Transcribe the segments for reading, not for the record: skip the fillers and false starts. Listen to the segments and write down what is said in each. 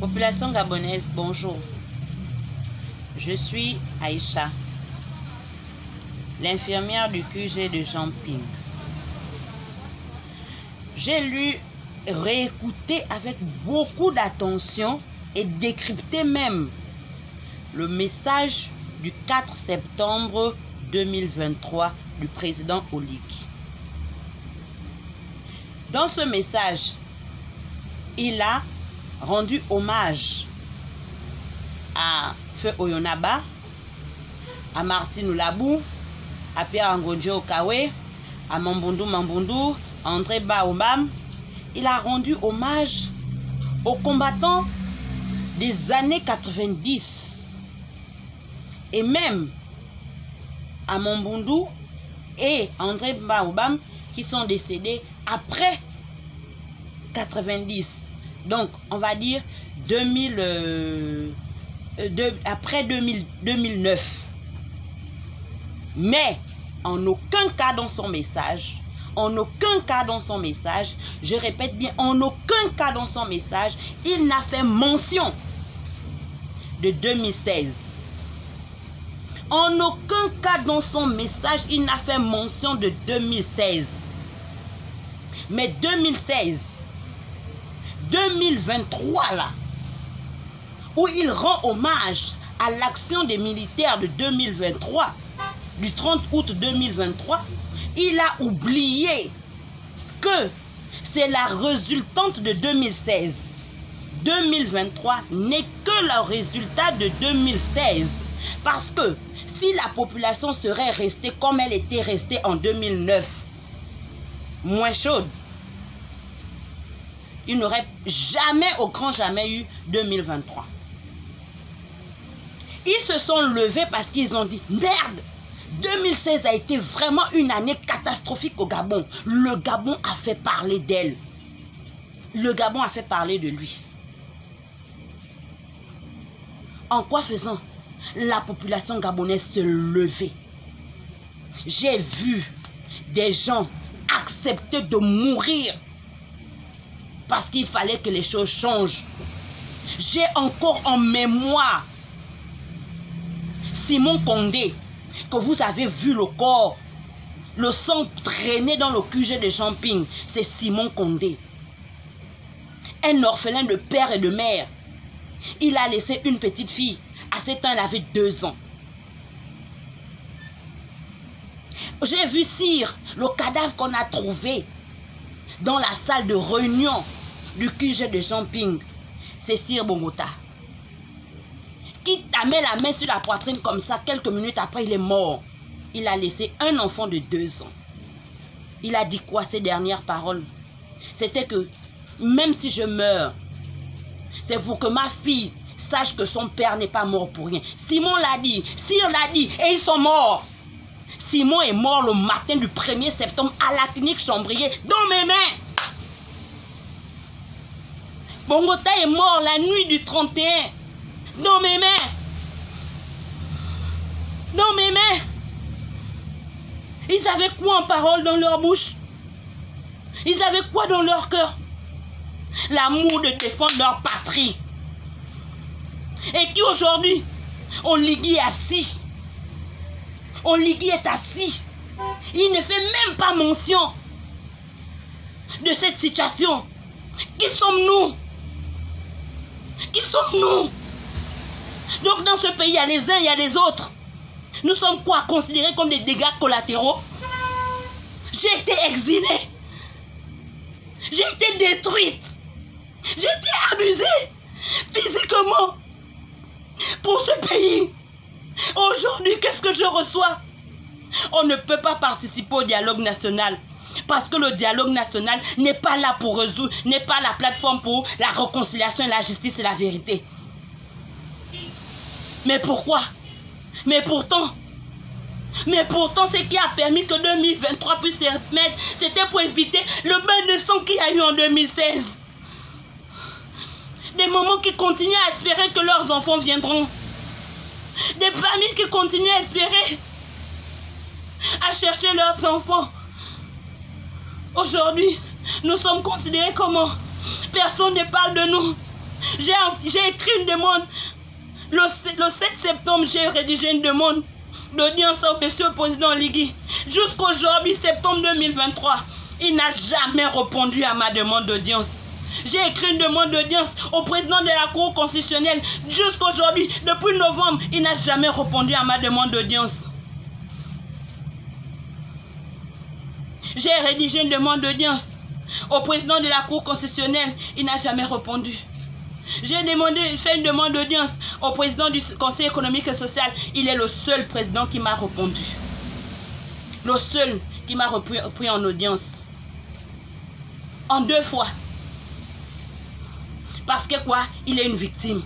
Population gabonaise, bonjour. Je suis Aïcha, l'infirmière du QG de Jean Ping. J'ai lu, réécouté avec beaucoup d'attention et décrypté même le message du 4 septembre 2023 du président Oligui. Dans ce message, il a rendu hommage à Feu Oyonaba, à Martin Oulabou, à Pierre Ngodje Okawe, à Mambundu Mambundu, à André Baobam. Il a rendu hommage aux combattants des années 90 et même à Mambundu et André Baobam qui sont décédés après 90. Donc, on va dire après 2009. Mais, en aucun cas dans son message, je répète bien, en aucun cas dans son message, il n'a fait mention de 2016. En aucun cas dans son message, il n'a fait mention de 2016. Mais 2016, 2023 là, où il rend hommage à l'action des militaires de 2023, du 30 août 2023, il a oublié que c'est la résultante de 2016. 2023 n'est que le résultat de 2016. Parce que si la population serait restée comme elle était restée en 2009, moins chaude, il n'aurait jamais, au grand jamais eu 2023. Ils se sont levés parce qu'ils ont dit, merde, 2016 a été vraiment une année catastrophique au Gabon. Le Gabon a fait parler d'elle. Le Gabon a fait parler de lui. En quoi faisant? La population gabonaise se levait. J'ai vu des gens accepter de mourir parce qu'il fallait que les choses changent. J'ai encore en mémoire Simon Condé, que vous avez vu le corps, le sang traîner dans le QG de Jean Ping. C'est Simon Condé. Un orphelin de père et de mère. Il a laissé une petite fille. À ce temps, elle avait 2 ans. J'ai vu Cyr, le cadavre qu'on a trouvé dans la salle de réunion du QG de Jean Ping. C'est Cyr Bongota. Qui t'a mis la main sur la poitrine comme ça, quelques minutes après, il est mort. Il a laissé un enfant de 2 ans. Il a dit quoi, ces dernières paroles? C'était que, même si je meurs, c'est pour que ma fille sache que son père n'est pas mort pour rien. Simon l'a dit, Cyr l'a dit, et ils sont morts. Simon est mort le matin du 1er septembre à la clinique Chambrier, dans mes mains. Bongota est mort la nuit du 31, dans mes mains. Dans mes mains. Ils avaient quoi en parole dans leur bouche? Ils avaient quoi dans leur cœur? L'amour de défendre leur patrie. Et qui aujourd'hui, Oligui est assis. Oligui est assis. Il ne fait même pas mention de cette situation. Qui sommes-nous? Qui sommes-nous? Donc dans ce pays, il y a les uns, il y a les autres. Nous sommes quoi? Considérés comme des dégâts collatéraux? J'ai été exilée. J'ai été détruite. J'ai été abusée physiquement pour ce pays. Aujourd'hui, qu'est-ce que je reçois? On ne peut pas participer au dialogue national. Parce que le dialogue national n'est pas là pour résoudre, n'est pas la plateforme pour la réconciliation et la justice et la vérité. Mais pourquoi? Mais pourtant, ce qui a permis que 2023 puisse se remettre, c'était pour éviter le bain de sang qu'il y a eu en 2016. Des mamans qui continuent à espérer que leurs enfants viendront. Des familles qui continuent à espérer, à chercher leurs enfants. Aujourd'hui, nous sommes considérés comment? Personne ne parle de nous. J'ai écrit une demande. Le 7 septembre, j'ai rédigé une demande d'audience au monsieur le président Ligui. Jusqu'aujourd'hui, septembre 2023, il n'a jamais répondu à ma demande d'audience. J'ai écrit une demande d'audience au président de la Cour constitutionnelle. Jusqu'aujourd'hui, depuis novembre, il n'a jamais répondu à ma demande d'audience. J'ai rédigé une demande d'audience au président de la Cour constitutionnelle. Il n'a jamais répondu. J'ai fait une demande d'audience au président du Conseil économique et social. Il est le seul président qui m'a répondu. Le seul qui m'a repris en audience. En 2 fois. Parce que quoi? Il est une victime.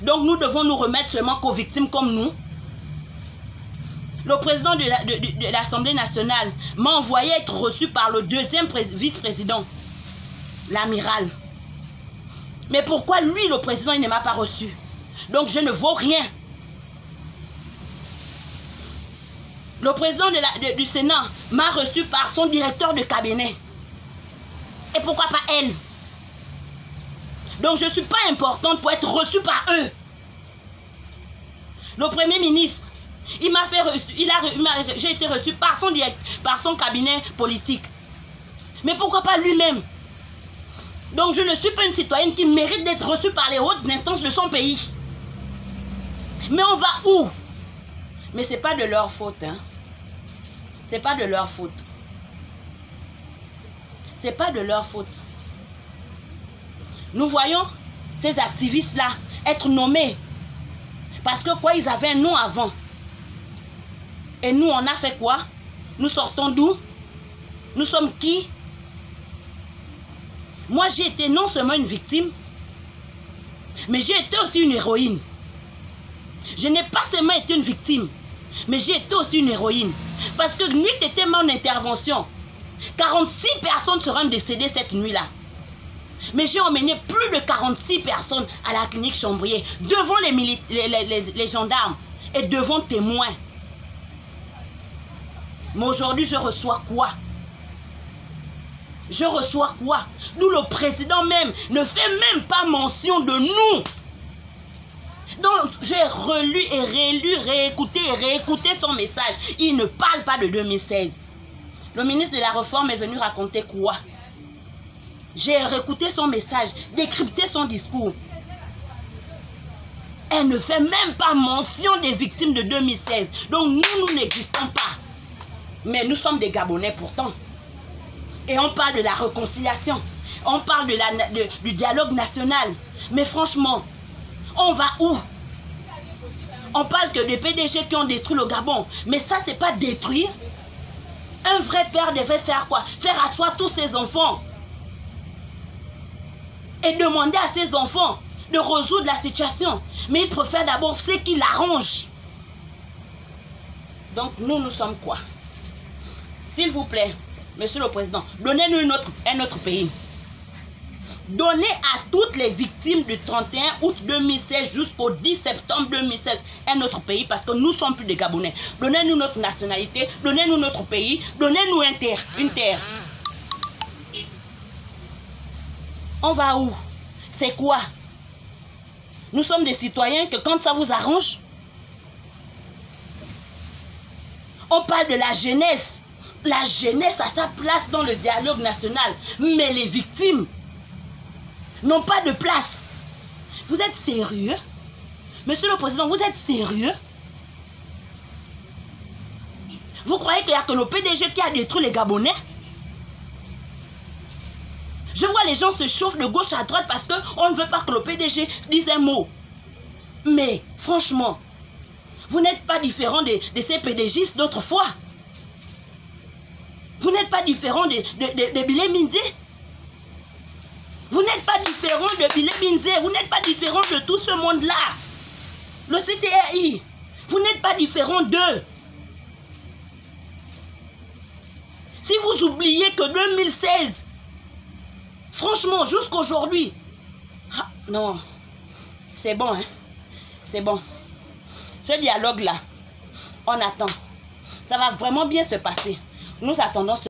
Donc nous devons nous remettre seulement qu'aux victimes comme nous. Le président de l'Assemblée nationale m'a envoyé être reçu par le 2e vice-président, l'amiral. Mais pourquoi lui, le président, il ne m'a pas reçu? Donc je ne vaux rien. Le président du Sénat m'a reçu par son directeur de cabinet. Et pourquoi pas elle? Donc je ne suis pas importante pour être reçue par eux. Le Premier ministre, il m'a fait reçu, j'ai été reçu par son cabinet politique. Mais pourquoi pas lui-même? Donc je ne suis pas une citoyenne qui mérite d'être reçue par les hautes instances de son pays. Mais on va où? Mais ce n'est pas de leur faute. Hein? Ce n'est pas de leur faute. Ce n'est pas de leur faute. Nous voyons ces activistes-là être nommés. Parce que quoi, ils avaient un nom avant. Et nous, on a fait quoi? Nous sortons d'où? Nous sommes qui? Moi, j'ai été non seulement une victime, mais j'ai été aussi une héroïne. Je n'ai pas seulement été une victime, mais j'ai été aussi une héroïne. Parce que nuit était mon intervention. 46 personnes seront décédées cette nuit-là. Mais j'ai emmené plus de 46 personnes à la clinique Chambrier, devant les gendarmes et devant témoins. Mais aujourd'hui, je reçois quoi? Je reçois quoi? D'où le président même ne fait même pas mention de nous. Donc, j'ai relu et rélu, réécouté et réécouté son message. Il ne parle pas de 2016. Le ministre de la Réforme est venu raconter quoi? J'ai réécouté son message, décrypté son discours. Elle ne fait même pas mention des victimes de 2016. Donc, nous n'existons pas. Mais nous sommes des Gabonais pourtant. Et on parle de la réconciliation. On parle du dialogue national. Mais franchement, on va où? On parle que des PDG qui ont détruit le Gabon. Mais ça, c'est pas détruire. Un vrai père devait faire quoi? Faire asseoir tous ses enfants. Et demander à ses enfants de résoudre la situation. Mais il préfère d'abord ce qui l'arrange. Donc, nous sommes quoi? S'il vous plaît, Monsieur le Président, donnez-nous un autre pays. Donnez à toutes les victimes du 31 août 2016 jusqu'au 10 septembre 2016 un autre pays parce que nous ne sommes plus des Gabonais. Donnez-nous notre nationalité, donnez-nous notre pays, donnez-nous une terre. On va où? C'est quoi? Nous sommes des citoyens que quand ça vous arrange, on parle de la jeunesse. La jeunesse a sa place dans le dialogue national. Mais les victimes n'ont pas de place. Vous êtes sérieux? Monsieur le Président, vous êtes sérieux? Vous croyez qu'il n'y a que le PDG qui a détruit les Gabonais? Je vois les gens se chauffent de gauche à droite parce qu'on ne veut pas que le PDG dise un mot. Mais franchement, vous n'êtes pas différent de ces PDGistes d'autrefois. Vous n'êtes pas différent de Bilé Mindé. Vous n'êtes pas différent de Bilé Mindé. Vous n'êtes pas différent de tout ce monde-là. Le CTRI. Vous n'êtes pas différent d'eux. Si vous oubliez que 2016, franchement, jusqu'aujourd'hui, non, c'est bon, hein. C'est bon. Ce dialogue-là, on attend. Ça va vraiment bien se passer. Nous attendons ce